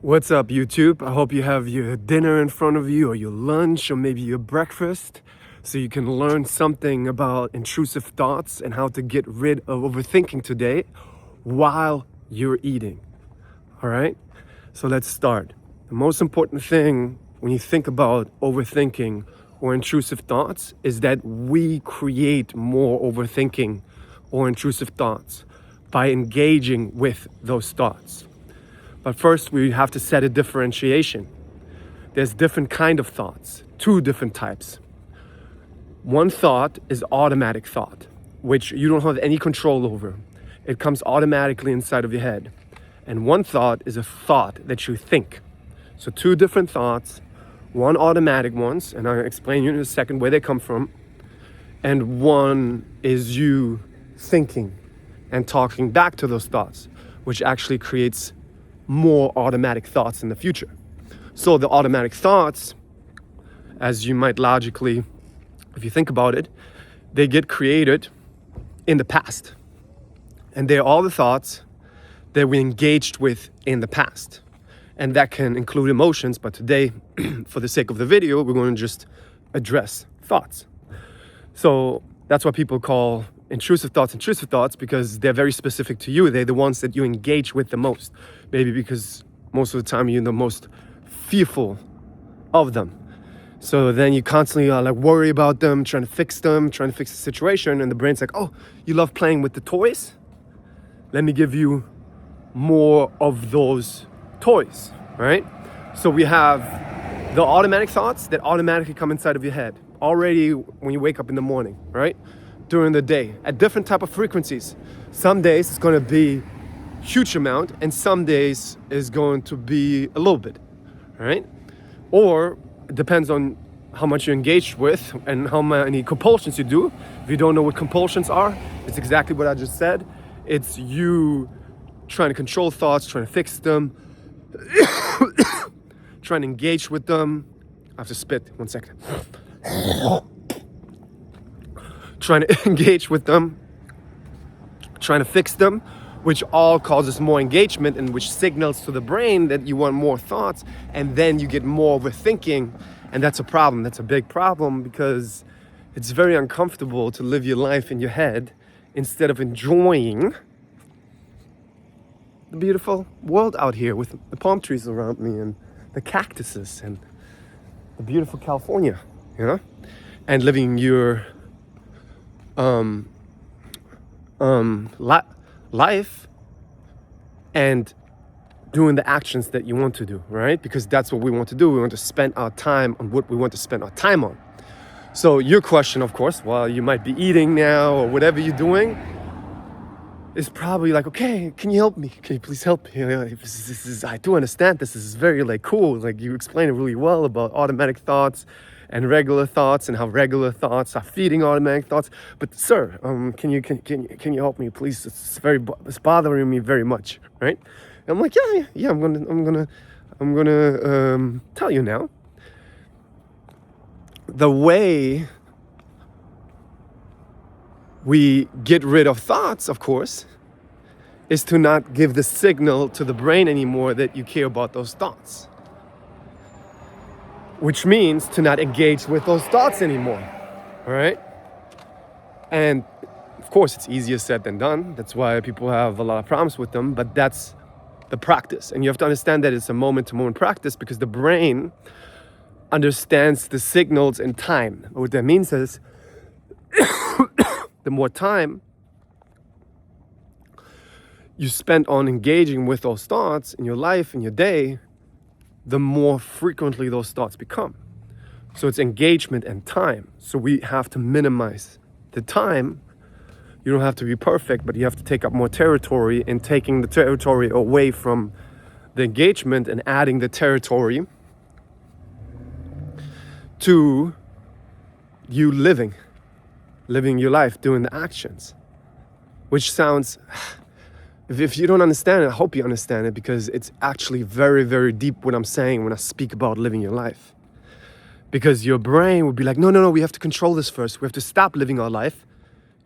What's up, YouTube? I hope you have your dinner in front of you, or your lunch, or maybe your breakfast, so you can learn something about intrusive thoughts and how to get rid of overthinking today while you're eating. All right? So let's start. The most important thing when you think about overthinking or intrusive thoughts is that we create more overthinking or intrusive thoughts by engaging with those thoughts. But first, we have to set a differentiation. There's different kind of thoughts, two different types. One thought is automatic thought, which you don't have any control over. It comes automatically inside of your head. And one thought is a thought that you think. So two different thoughts, one automatic ones, and I'll explain you in a second where they come from, and one is you thinking and talking back to those thoughts, which actually creates more automatic thoughts in the future. So the automatic thoughts, as you might logically, if you think about it, they get created in the past. And they're all the thoughts that we engaged with in the past. And that can include emotions, but today, for the sake of the video, we're going to just address thoughts. So that's what people call intrusive thoughts, because they're very specific to you. They're the ones that you engage with the most. Maybe because most of the time you're the most fearful of them. So then you constantly worry about them, trying to fix the situation, and the brain's like, oh, you love playing with the toys? Let me give you more of those toys, right? So we have the automatic thoughts that automatically come inside of your head already when you wake up in the morning, right? During the day at different type of frequencies. Some days it's going to be huge amount, and some days is going to be a little bit, right? Or it depends on how much you're engaged with and how many compulsions you do. If you don't know what compulsions are, it's exactly what I just said. It's you trying to control thoughts, trying to fix them, trying to engage with them. I have to spit, 1 second. Trying to engage with them, trying to fix them, which all causes more engagement and which signals to the brain that you want more thoughts, and then you get more overthinking, and that's a problem. That's a big problem because it's very uncomfortable to live your life in your head instead of enjoying the beautiful world out here with the palm trees around me and the cactuses and the beautiful California, you know, and living your life and doing the actions that you want to do, right? Because that's what we want to do. We want to spend our time on what we want to spend our time on. So your question, of course, while you might be eating now or whatever you're doing, is probably like, okay, can you help me? Can you please help me? I do understand this is very cool. Like you explain it really well about automatic thoughts and regular thoughts and how regular thoughts are feeding automatic thoughts. But sir, can you help me, please? It's bothering me very much, right? And I'm like, yeah. I'm gonna tell you now. The way we get rid of thoughts, of course, is to not give the signal to the brain anymore that you care about those thoughts. Which means to not engage with those thoughts anymore, all right? And of course, it's easier said than done. That's why people have a lot of problems with them, but that's the practice. And you have to understand that it's a moment-to-moment practice because the brain understands the signals in time. What that means is the more time you spend on engaging with those thoughts in your life, in your day, the more frequently those thoughts become. So it's engagement and time. So we have to minimize the time. You don't have to be perfect, but you have to take up more territory, and taking the territory away from the engagement and adding the territory to you living your life, doing the actions. Which sounds, if you don't understand it, I hope you understand it, because it's actually very, very deep what I'm saying when I speak about living your life. Because your brain would be like, no, we have to control this first. We have to stop living our life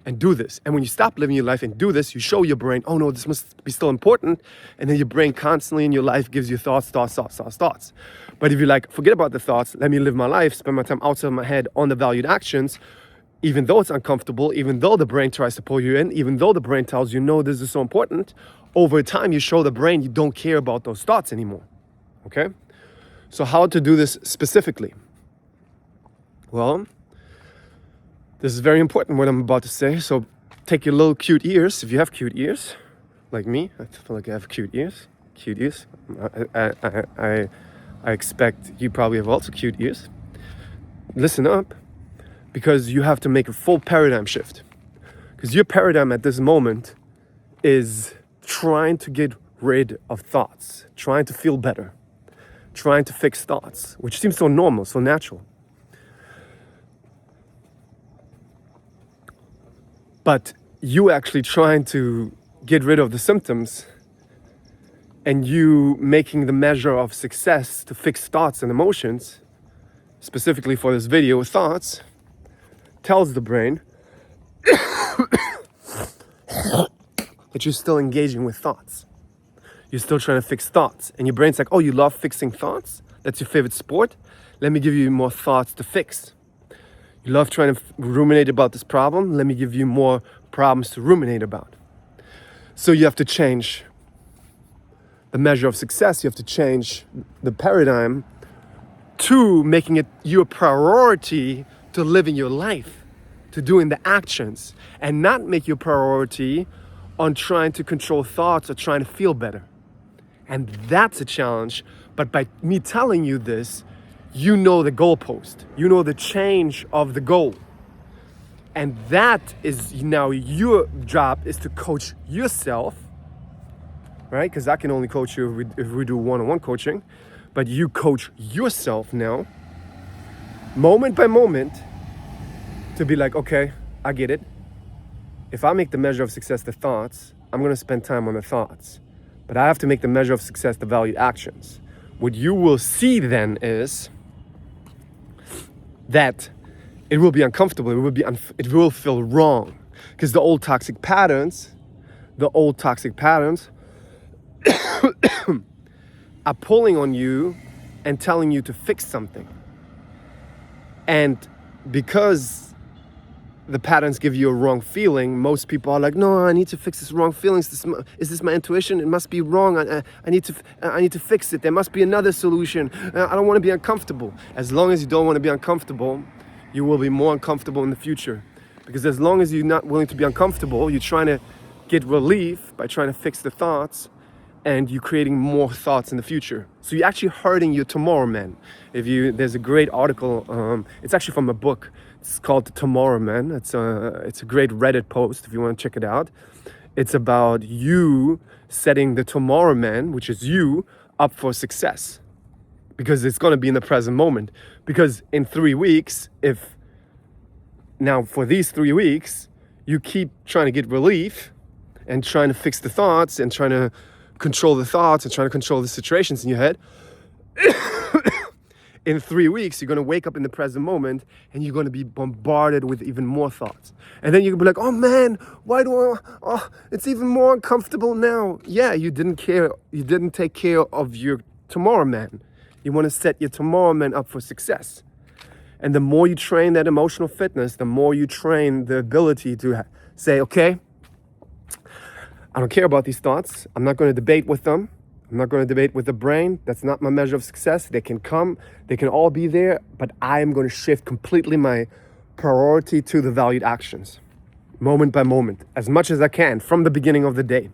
and do this. And when you stop living your life and do this, you show your brain, oh no, this must be still important. And then your brain constantly in your life gives you thoughts. But if you're like, forget about the thoughts, let me live my life, spend my time outside my head on the valued actions, even though it's uncomfortable, even though the brain tries to pull you in, even though the brain tells you, no, this is so important, over time you show the brain you don't care about those thoughts anymore, okay? So how to do this specifically? Well, this is very important what I'm about to say. So take your little cute ears, if you have cute ears, like me. I feel like I have cute ears. I expect you probably have also cute ears. Listen up, because you have to make a full paradigm shift. Because your paradigm at this moment is trying to get rid of thoughts, trying to feel better, trying to fix thoughts, which seems so normal, so natural. But you actually trying to get rid of the symptoms and you making the measure of success to fix thoughts and emotions, specifically for this video, thoughts, tells the brain that you're still engaging with thoughts. You're still trying to fix thoughts. And your brain's like, oh, you love fixing thoughts? That's your favorite sport? Let me give you more thoughts to fix. You love trying to ruminate about this problem? Let me give you more problems to ruminate about. So you have to change the measure of success. You have to change the paradigm to making it your priority to living your life, to doing the actions, and not make your priority on trying to control thoughts or trying to feel better. And that's a challenge. But by me telling you this, you know the goalpost. You know the change of the goal. And that is now your job, is to coach yourself, right? Because I can only coach you if we do one-on-one coaching. But you coach yourself now, moment by moment, to be like, okay, I get it. If I make the measure of success the thoughts, I'm going to spend time on the thoughts. But I have to make the measure of success the valued actions. What you will see then is that it will be uncomfortable. It will feel wrong, because the old toxic patterns are pulling on you and telling you to fix something. And because the patterns give you a wrong feeling, most people are like, no, I need to fix this wrong feeling. Is this my intuition? It must be wrong. I need to fix it. There must be another solution. I don't want to be uncomfortable. As long as you don't want to be uncomfortable, you will be more uncomfortable in the future. Because as long as you're not willing to be uncomfortable, you're trying to get relief by trying to fix the thoughts, and you're creating more thoughts in the future. So you're actually hurting your tomorrow man. There's a great article, it's actually from a book. It's called The Tomorrow Man. It's a great Reddit post if you want to check it out. It's about you setting the tomorrow man, which is you, up for success. Because it's going to be in the present moment. Because in 3 weeks, for these 3 weeks, you keep trying to get relief and trying to fix the thoughts and trying to control the thoughts and trying to control the situations in your head. In 3 weeks, you're going to wake up in the present moment and you're going to be bombarded with even more thoughts. And then you'll be like, oh man, it's even more uncomfortable now. Yeah, you didn't take care of your tomorrow man. You want to set your tomorrow man up for success. And the more you train that emotional fitness, the more you train the ability to say, okay, I don't care about these thoughts. I'm not going to debate with them. I'm not going to debate with the brain. That's not my measure of success. They can come, they can all be there, but I am going to shift completely my priority to the valued actions, moment by moment, as much as I can from the beginning of the day.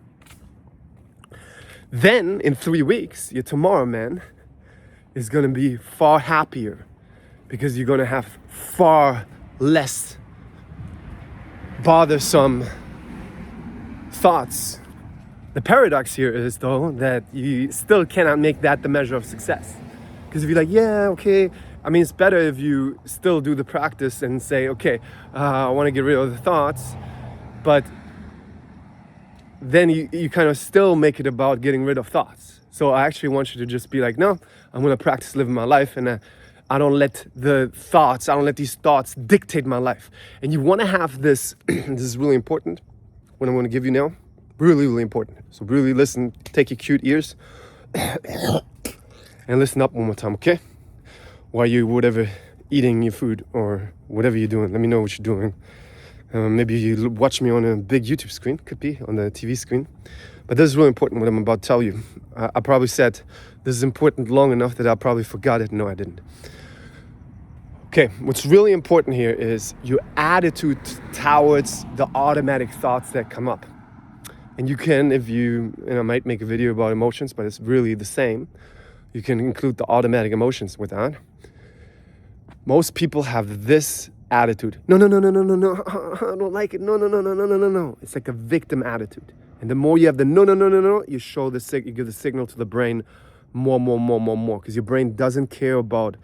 Then in 3 weeks, your tomorrow man is going to be far happier, because you're going to have far less bothersome thoughts. The paradox here is, though, that you still cannot make that the measure of success. Because if you're like, yeah, okay, I mean, it's better if you still do the practice and say, okay, I want to get rid of the thoughts, but then you kind of still make it about getting rid of thoughts. So I actually want you to just be like, no, I'm going to practice living my life, and I don't let these thoughts dictate my life. And you want to have this, this is really important, what I'm going to give you now. Really, really important. So really listen, take your cute ears and listen up one more time, okay? While you whatever eating your food or whatever you're doing, let me know what you're doing. Maybe you watch me on a big YouTube screen, could be on the TV screen. But this is really important what I'm about to tell you. I probably said this is important long enough that I probably forgot it. No, I didn't. Okay, what's really important here is your attitude towards the automatic thoughts that come up. And you can, if you, and I might make a video about emotions, but it's really the same. You can include the automatic emotions with that. Most people have this attitude. No, I don't like it. No. It's like a victim attitude. And the more you have the no, you give the signal to the brain more, because your brain doesn't care about,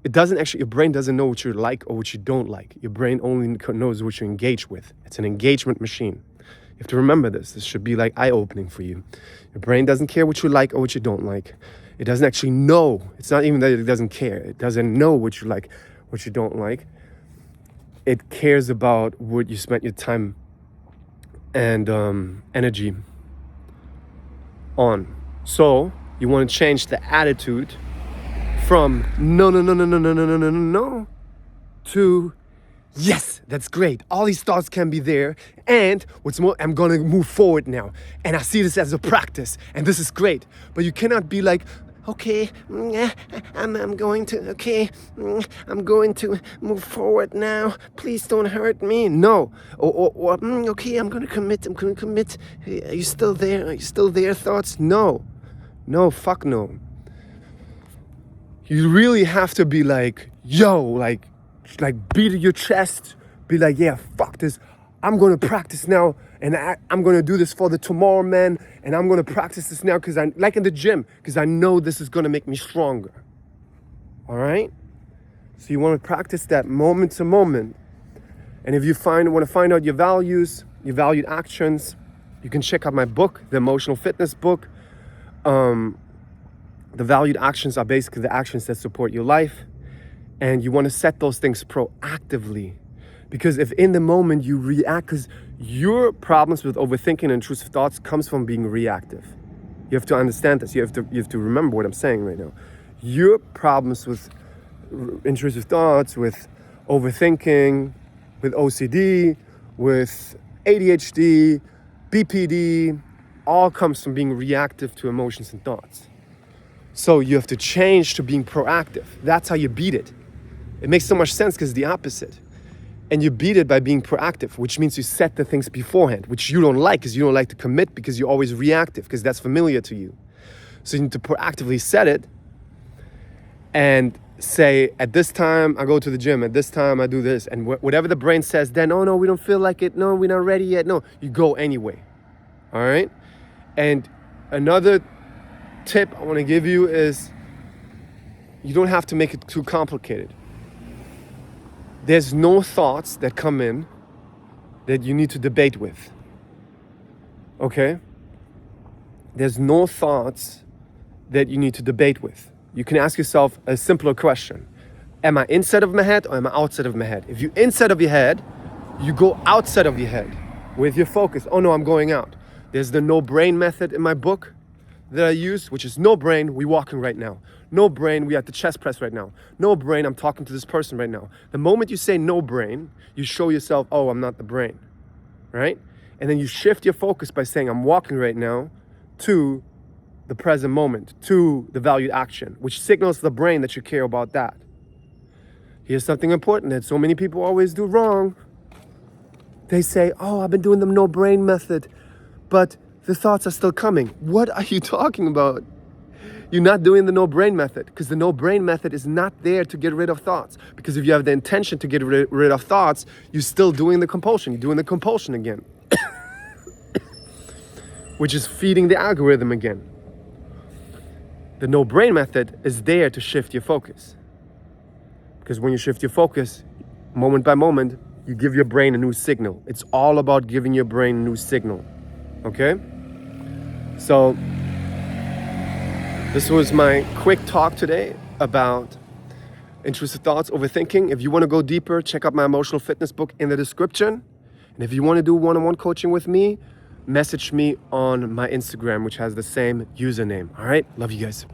your brain doesn't know what you like or what you don't like. Your brain only knows what you engage with. It's an engagement machine. You have to remember this. This should be like eye-opening for you. Your brain doesn't care what you like or what you don't like. It doesn't actually know. It's not even that it doesn't care. It doesn't know what you like, what you don't like. It cares about what you spent your time and energy on. So you want to change the attitude from no to yes, that's great. All these thoughts can be there. And what's more, I'm going to move forward now. And I see this as a practice. And this is great. But you cannot be like, okay, I'm going to move forward now. Please don't hurt me. No. Or okay, I'm going to commit. Are you still there? Are you still there, thoughts? No. No, fuck no. You really have to be like, yo, like beat your chest, be like, yeah, fuck this. I'm going to practice now, and I'm going to do this for the tomorrow, man, and I'm going to practice this now because I, like in the gym, because I know this is going to make me stronger. All right? So you want to practice that moment to moment. And if you want to find out your values, your valued actions, you can check out my book, the Emotional Fitness book. The valued actions are basically the actions that support your life. And you want to set those things proactively. Because if in the moment you react, because your problems with overthinking and intrusive thoughts comes from being reactive. You have to understand this. You have to remember what I'm saying right now. Your problems with intrusive thoughts, with overthinking, with OCD, with ADHD, BPD, all comes from being reactive to emotions and thoughts. So you have to change to being proactive. That's how you beat it. It makes so much sense because it's the opposite. And you beat it by being proactive, which means you set the things beforehand, which you don't like because you don't like to commit because you're always reactive because that's familiar to you. So you need to proactively set it and say, at this time, I go to the gym. At this time, I do this. And whatever the brain says, then, oh, no, we don't feel like it. No, we're not ready yet. No, you go anyway. All right? And another tip I want to give you is you don't have to make it too complicated. There's no thoughts that come in that you need to debate with. Okay? There's no thoughts that you need to debate with. You can ask yourself a simpler question. Am I inside of my head or am I outside of my head? If you're inside of your head, you go outside of your head with your focus. Oh no, I'm going out. There's the no brain method in my book that I use, which is no brain, we walking right now. No brain, we at the chest press right now. No brain, I'm talking to this person right now. The moment you say no brain, you show yourself, oh, I'm not the brain, right? And then you shift your focus by saying, I'm walking right now to the present moment, to the valued action, which signals to the brain that you care about that. Here's something important that so many people always do wrong. They say, oh, I've been doing the no brain method, but the thoughts are still coming. What are you talking about? You're not doing the no brain method because the no brain method is not there to get rid of thoughts. Because if you have the intention to get rid of thoughts, you're still doing the compulsion. You're doing the compulsion again, which is feeding the algorithm again. The no brain method is there to shift your focus. Because when you shift your focus, moment by moment, you give your brain a new signal. It's all about giving your brain a new signal. Okay? So this was my quick talk today about Intrusive thoughts, overthinking. If you want to go deeper, check out my emotional fitness book in the description. And if you want to do one-on-one coaching with me, message me on my Instagram, which has the same username. All right? Love you guys.